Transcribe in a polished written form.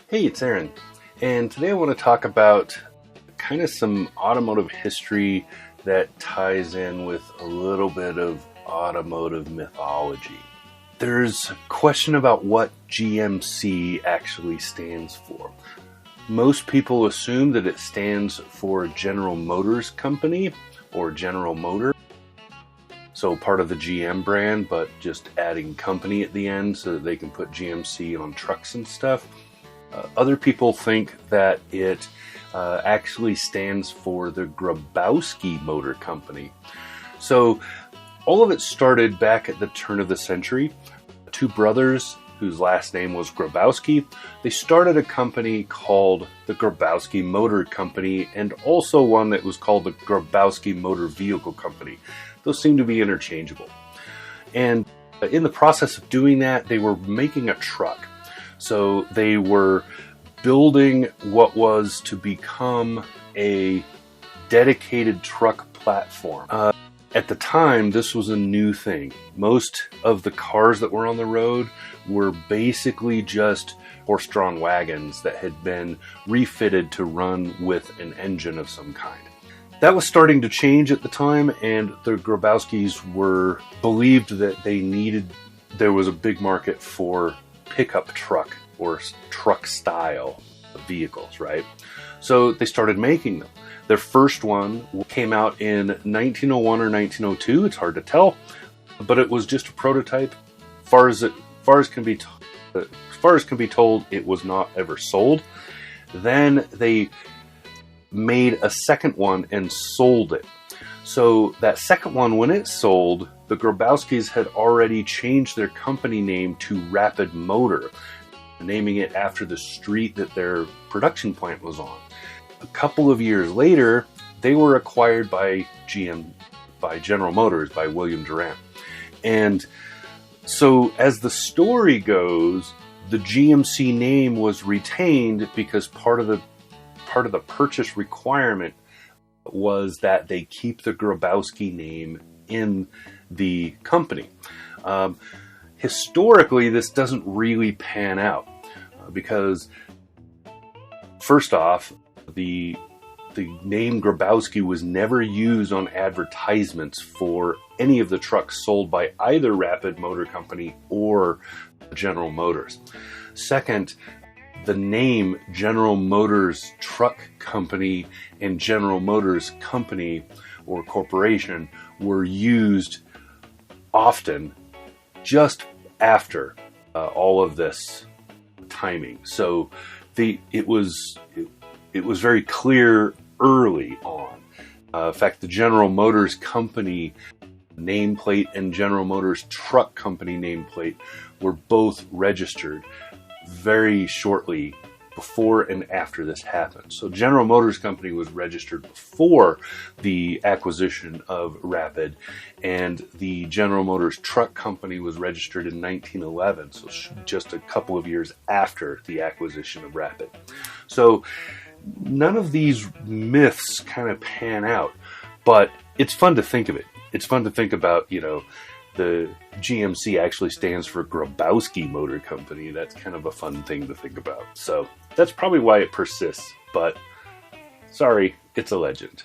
Hey, it's Aaron, and today I want to talk about kind of some automotive history that ties in with a little bit of automotive mythology. There's a question about what GMC actually stands for. Most people assume that it stands for General Motors Company or General Motor. So part of the GM brand, but just adding company at the end so that they can put GMC on trucks and stuff. Other people think that it actually stands for the Grabowski Motor Company. So all of it started back at the turn of the century. Two brothers whose last name was Grabowski, they started a company called the Grabowski Motor Company and also one that was called the Grabowski Motor Vehicle Company. Those seem to be interchangeable. And in the process of doing that, they were making a truck. So they were building what was to become a dedicated truck platform. At the time, this was a new thing. Most of the cars that were on the road were basically just horse-drawn wagons that had been refitted to run with an engine of some kind. That was starting to change at the time, and the Grabowskis believed that there was a big market for pickup truck or truck style vehicles, right? So they started making them. Their first one came out in 1901 or 1902. It's hard to tell, but it was just a prototype. As far as can be told, it was not ever sold. Then they made a second one and sold it. So that second one, when it sold, the Grabowskis had already changed their company name to Rapid Motor, naming it after the street that their production plant was on. A couple of years later, they were acquired by General Motors, by William Durant. And so as the story goes, the GMC name was retained because part of the purchase requirement was that they keep the Grabowski name in the company. Historically, this doesn't really pan out because, first off, the name Grabowski was never used on advertisements for any of the trucks sold by either Rapid Motor Company or General Motors. Second, the name General Motors Truck Company and General Motors Company or Corporation were used often just after all of this timing. So it was very clear early on. In fact, the General Motors Company nameplate and General Motors Truck Company nameplate were both registered very shortly before and after this happened. So General Motors Company was registered before the acquisition of Rapid, and the General Motors Truck Company was registered in 1911, so just a couple of years after the acquisition of Rapid. So none of these myths kind of pan out, but it's fun to think of it. It's fun to think about, the GMC actually stands for Grabowski Motor Company. That's kind of a fun thing to think about. So that's probably why it persists, but sorry, it's a legend.